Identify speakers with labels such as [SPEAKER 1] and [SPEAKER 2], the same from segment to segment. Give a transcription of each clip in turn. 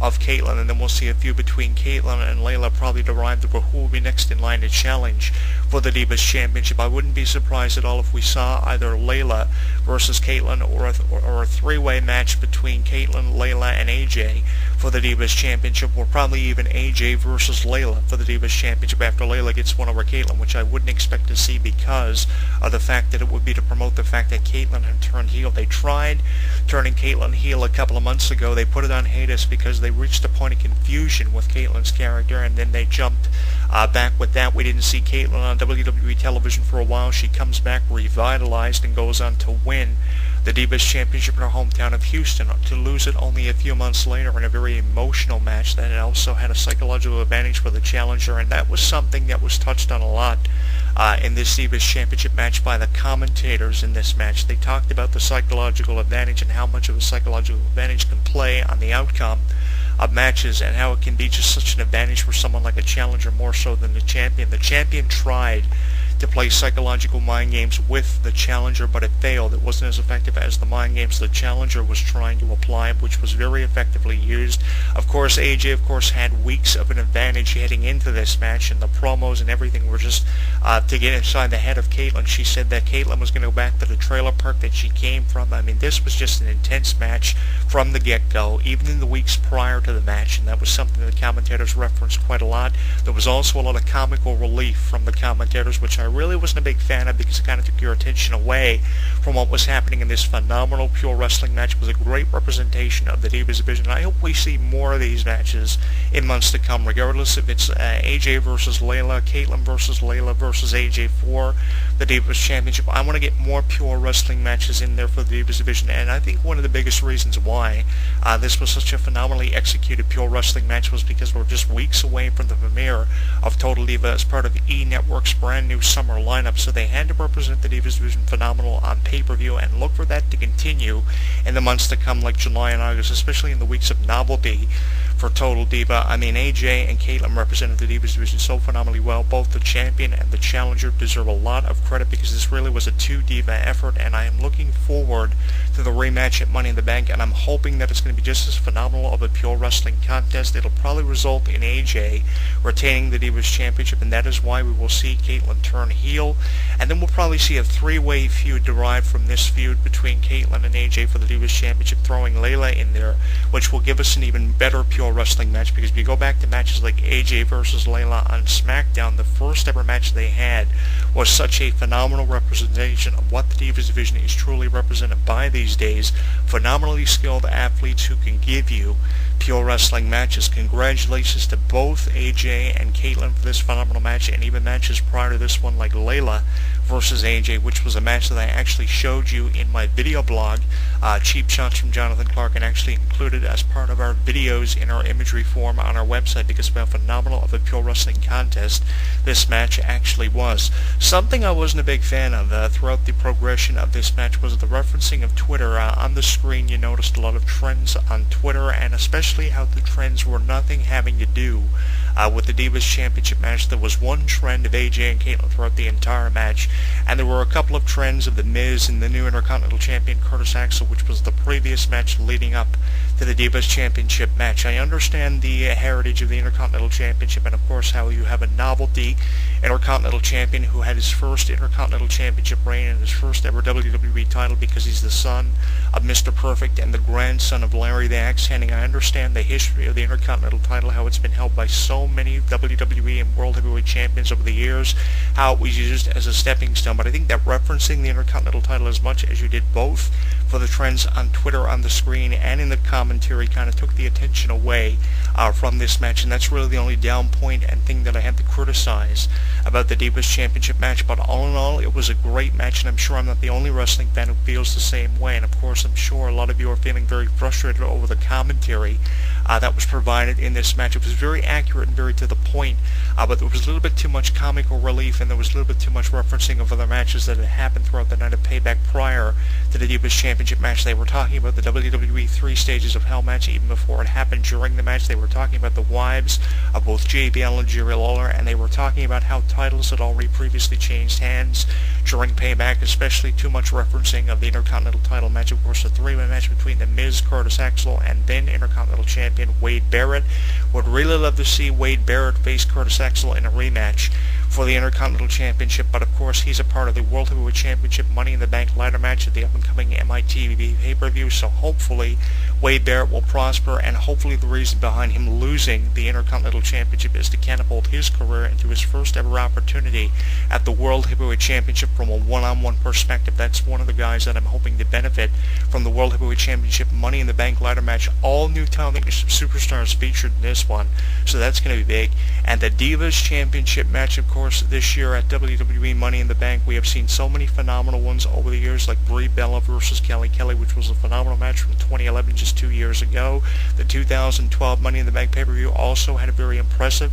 [SPEAKER 1] of Caitlyn, and then we'll see a feud between Caitlyn and Layla probably derived over who will be next in line to challenge for the Divas Championship. I wouldn't be surprised at all if we saw either Layla versus Caitlyn or a three-way match between Caitlyn, Layla, and AJ for the Divas Championship, or probably even AJ versus Layla for the Divas Championship after Layla gets one over Caitlyn, which I wouldn't expect to see because of the fact that it would be to promote the fact that Caitlyn had turned heel. They tried turning Caitlyn heel a couple of months ago. They put it on hiatus because they reached a point of confusion with Caitlyn's character, and then they jumped back with that. We didn't see Caitlyn on WWE television for a while. She comes back revitalized and goes on to win the Divas Championship in her hometown of Houston, to lose it only a few months later in a very emotional match that had also had a psychological advantage for the challenger, and that was something that was touched on a lot in this Divas Championship match by the commentators in this match. They talked about the psychological advantage and how much of a psychological advantage can play on the outcome of matches, and how it can be just such an advantage for someone like a challenger more so than the champion. The champion tried to play psychological mind games with the challenger, but it failed. It wasn't as effective as the mind games the challenger was trying to apply, which was very effectively used. Of course, AJ, had weeks of an advantage heading into this match, and the promos and everything were just to get inside the head of Caitlyn. She said that Caitlyn was going to go back to the trailer park that she came from. I mean, this was just an intense match from the get-go, even in the weeks prior to the match, and that was something that the commentators referenced quite a lot. There was also a lot of comical relief from the commentators, which I really wasn't a big fan of because it kind of took your attention away from what was happening in this phenomenal pure wrestling match. It was a great representation of the Divas division. I hope we see more of these matches in months to come, regardless if it's AJ versus Layla, Caitlyn versus Layla versus AJ for the Divas Championship. I want to get more pure wrestling matches in there for the Divas division, and I think one of the biggest reasons why this was such a phenomenally executed pure wrestling match was because we're just weeks away from the premiere of Total Diva as part of E! Network's brand new summer lineup, so they had to represent the Divas division phenomenal on pay-per-view, and look for that to continue in the months to come, like July and August, especially in the weeks of novelty for Total Diva. I mean, AJ and Caitlyn represented the Divas division so phenomenally well. Both the champion and the challenger deserve a lot of credit because this really was a two-diva effort, and I am looking forward to the rematch at Money in the Bank, and I'm hoping that it's going to be just as phenomenal of a pure wrestling contest. It'll probably result in AJ retaining the Divas Championship, and that is why we will see Caitlyn turn heel, and then we'll probably see a three-way feud derived from this feud between Caitlyn and AJ for the Divas Championship, throwing Layla in there, which will give us an even better pure wrestling match, because if you go back to matches like AJ versus Layla on SmackDown, the first ever match they had was such a phenomenal representation of what the Divas division is truly represented by these days. Phenomenally skilled athletes who can give you pure wrestling matches. Congratulations to both AJ and Caitlyn for this phenomenal match, and even matches prior to this one like Layla versus AJ, which was a match that I actually showed you in my video blog, Cheap Shots from Jonathan Clarke, and actually included as part of our videos in our imagery form on our website because of how phenomenal of a pure wrestling contest this match actually was. Something I wasn't a big fan of throughout the progression of this match was the referencing of Twitter. On the screen you noticed a lot of trends on Twitter, and especially how the trends were nothing having to do with the Divas Championship match. There was one trend of AJ and Caitlyn throughout the entire match, and there were a couple of trends of The Miz and the new Intercontinental Champion Curtis Axel, which was the previous match leading up to the Divas Championship match. I understand the heritage of the Intercontinental Championship, and of course how you have a novelty Intercontinental Champion who had his first Intercontinental Championship reign and his first ever WWE title because he's the son of Mr. Perfect and the grandson of Larry the Axe Hennig. I understand the history of the Intercontinental title, how it's been held by so many WWE and World Heavyweight Champions over the years, how it was used as a stepping stone, but I think that referencing the Intercontinental title as much as you did both for the trends on Twitter on the screen and in the commentary kind of took the attention away from this match, and that's really the only down point and thing that I had to criticize about the Divas Championship match. But all in all, it was a great match, and I'm sure I'm not the only wrestling fan who feels the same way, and of course I'm sure a lot of you are feeling very frustrated over the commentary that was provided in this match. It was very accurate and very to the point, but there was a little bit too much comical relief, and there was a little bit too much referencing of other matches that had happened throughout the night of Payback prior to the Divas Championship match. They were talking about the WWE 3 Stages of Hell match even before it happened. During the match, they were talking about the wives of both JBL and Jerry Lawler, and they were talking about how titles had already previously changed hands during Payback, especially too much referencing of the Intercontinental title match. Of course, the three-way match between The Miz, Curtis Axel, and then Intercontinental Champion champion Wade Barrett. Would really love to see Wade Barrett face Curtis Axel in a rematch for the Intercontinental Championship, but of course he's a part of the World Heavyweight Championship Money in the Bank ladder match at the up-and-coming MITV pay-per-view, so hopefully Wade Barrett will prosper, and hopefully the reason behind him losing the Intercontinental Championship is to catapult his career into his first ever opportunity at the World Heavyweight Championship from a one-on-one perspective. That's one of the guys that I'm hoping to benefit from the World Heavyweight Championship Money in the Bank ladder match. All new talent superstars featured in this one, so that's going to be big. And the Divas Championship match, of course, this year at WWE Money in the Bank, we have seen so many phenomenal ones over the years, like Brie Bella versus Kelly Kelly, which was a phenomenal match from 2011, just 2 years ago. The 2012 Money in the Bank pay-per-view also had a very impressive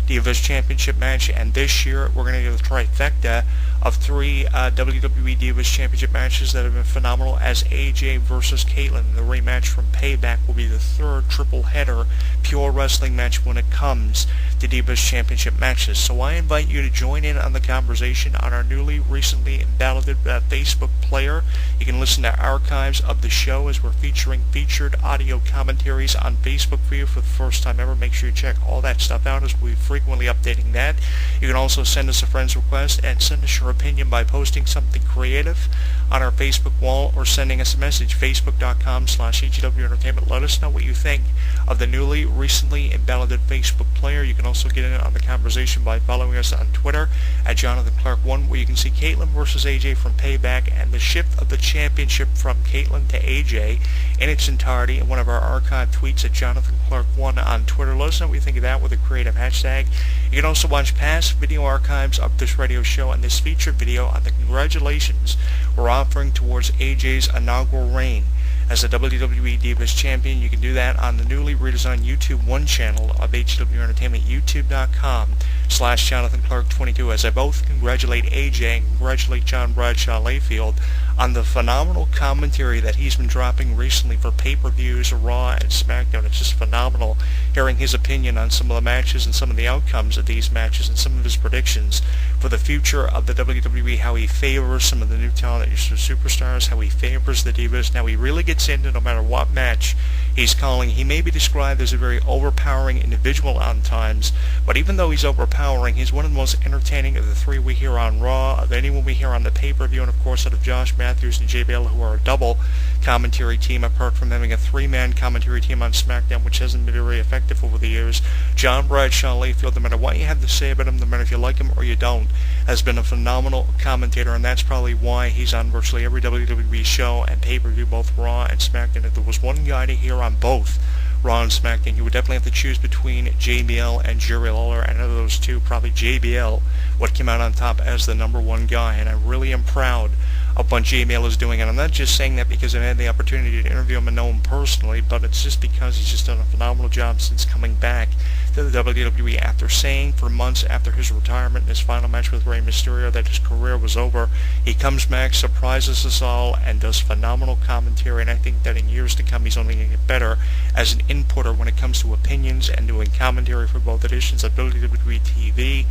[SPEAKER 1] Divas Championship match, and this year we're going to get a trifecta of 3 WWE Divas Championship matches that have been phenomenal, as AJ versus Caitlyn. The rematch from Payback will be the third triple-header pure wrestling match when it comes to Divas Championship matches. So I invite you to join in on the conversation on our recently balloted Facebook player. You can listen to archives of the show as we're featuring featured audio commentaries on Facebook for you for the first time ever. Make sure you check all that stuff out, as we're frequently updating that. You can also send us a friend's request and send us your opinion by posting something creative on our Facebook wall or sending us a message, facebook.com/HW Entertainment. Let us know what you think of the recently balloted Facebook player. You can also get in on the conversation by following us on Twitter at JonathanClarke1, where you can see Caitlyn versus AJ from Payback and the shift of the championship from Caitlyn to AJ in its entirety in one of our archived tweets at JonathanClarke1 on Twitter. Let us know what you think of that with a creative hashtag. You can also watch past video archives of this radio show and this featured video on the congratulations we're offering towards AJ's inaugural reign as the WWE Divas Champion. You can do that on the newly redesigned YouTube One channel of HW Entertainment, youtube.com/JonathanClarke22, as I both congratulate AJ and congratulate John Bradshaw Layfield on the phenomenal commentary that he's been dropping recently for pay-per-views, Raw and SmackDown. It's just phenomenal hearing his opinion on some of the matches and some of the outcomes of these matches and some of his predictions for the future of the WWE, how he favors some of the new talent, superstars, how he favors the Divas. Now he really gets into, no matter what match he's calling, he may be described as a very overpowering individual on times, but even though he's overpowering, he's one of the most entertaining of the 3 we hear on Raw, of anyone we hear on the pay-per-view, and of course out of Josh Matthews and JBL, who are a double commentary team, apart from having a 3-man commentary team on SmackDown, which hasn't been very effective over the years. John Bradshaw Layfield, no matter what you have to say about him, no matter if you like him or you don't, has been a phenomenal commentator, and that's probably why he's on virtually every WWE show and pay-per-view, both Raw and SmackDown. If there was one guy to hear on both Raw and SmackDown, you would definitely have to choose between JBL and Jerry Lawler, and of those two, probably JBL would come out on top as the #1 guy, and I really am proud of what JBL is doing, and I'm not just saying that because I've had the opportunity to interview him and know him personally, but it's just because he's just done a phenomenal job since coming back to the WWE after saying for months after his retirement in his final match with Rey Mysterio that his career was over. He comes back, surprises us all, and does phenomenal commentary, and I think that in years to come he's only going to get better as an inputter when it comes to opinions and doing commentary for both editions of WWE TV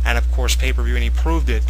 [SPEAKER 1] and of course pay-per-view, and he proved it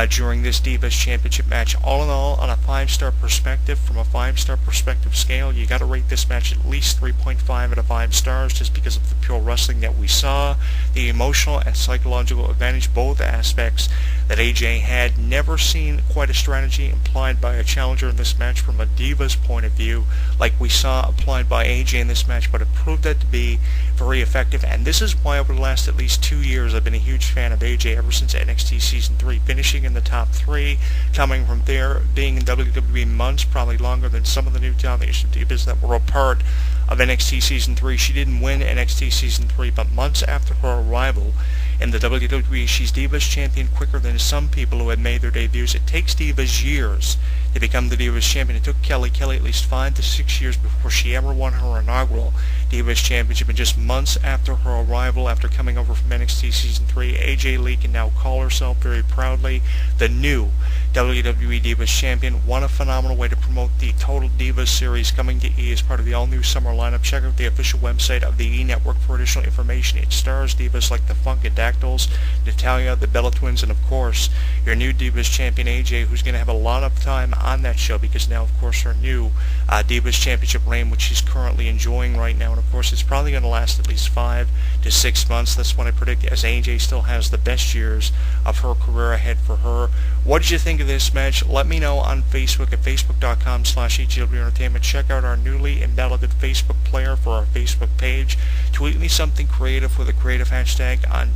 [SPEAKER 1] during this Divas Championship match. All in all, on a 5-star perspective, from a 5-star perspective scale, you got to rate this match at least 3.5 out of 5 stars, just because of the pure wrestling that we saw, the emotional and psychological advantage, both aspects that AJ had. Never seen quite a strategy implied by a challenger in this match from a Diva's point of view like we saw applied by AJ in this match, but it proved that to be very effective, and this is why over the last at least 2 years I've been a huge fan of AJ ever since NXT Season 3, finishing in the top 3, coming from there, being in WWE months, probably longer than some of the new domination Divas that were a part of NXT Season 3. She didn't win NXT Season 3, but months after her arrival in the WWE, she's Divas Champion quicker than some people who had made their debuts. It takes Divas years to become the Divas Champion. It took Kelly Kelly at least 5 to 6 years before she ever won her inaugural Divas Championship, and just months after her arrival, after coming over from NXT Season 3, AJ Lee can now call herself very proudly the new WWE Divas Champion. What a phenomenal way to promote the Total Divas series coming to E as part of the all-new summer lineup. Check out the official website of the E Network for additional information. It stars divas like the Funkadactyls, Natalia, the Bella Twins, and of course, your new Divas Champion AJ, who's going to have a lot of time on that show because now, of course, her new Divas Championship reign, which she's currently enjoying right now, and of course, it's probably going to last at least 5 to 6 months. That's what I predict, as AJ still has the best years of her career ahead for her. What did you think of this match? Let me know on Facebook at facebook.com/HGW Entertainment. Check out our newly embellished Facebook player for our Facebook page. Tweet me something creative with a creative hashtag on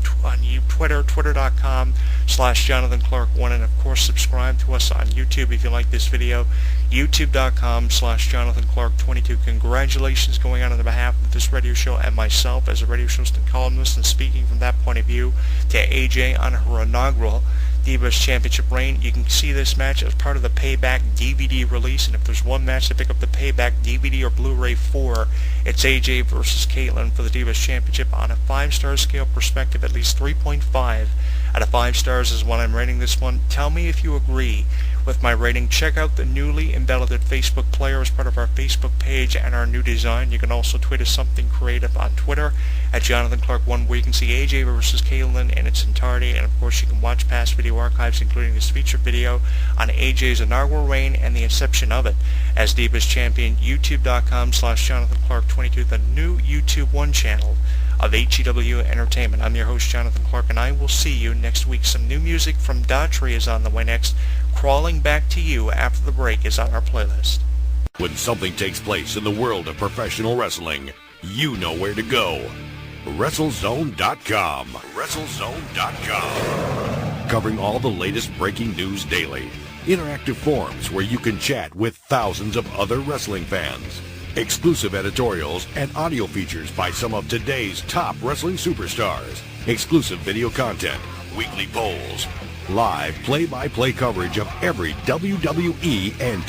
[SPEAKER 1] Twitter, twitter.com/JonathanClarke1, and of course subscribe to us on YouTube if you like this video, youtube.com/JonathanClarke22. Congratulations going on the behalf of this radio show and myself as a radio host and columnist, and speaking from that point of view, to AJ on her inaugural Divas Championship reign. You can see this match as part of the Payback DVD release, and if there's one match to pick up the Payback DVD or Blu-ray for, it's AJ versus Caitlyn for the Divas Championship. On a 5-star scale perspective, at least 3.5 out of 5 stars is what I'm rating this one. Tell me if you agree with my rating. Check out the newly embellished Facebook player as part of our Facebook page and our new design. You can also tweet us something creative on Twitter at JonathanClarke1, where you can see AJ versus Caitlyn in its entirety, and of course you can watch past video archives, including this feature video on AJ's inaugural reign and the inception of it as Divas Champion. youtube.com/JonathanClarke22, the new YouTube 1 channel of HGW Entertainment. I'm your host, Jonathan Clarke, and I will see you next week. Some new music from Daughtry is on the way next. Crawling Back to You after the break is on our playlist.
[SPEAKER 2] When something takes place in the world of professional wrestling, you know where to go. WrestleZone.com. WrestleZone.com. Covering all the latest breaking news daily. Interactive forums where you can chat with thousands of other wrestling fans. Exclusive editorials and audio features by some of today's top wrestling superstars. Exclusive video content, weekly polls, live play-by-play coverage of every WWE and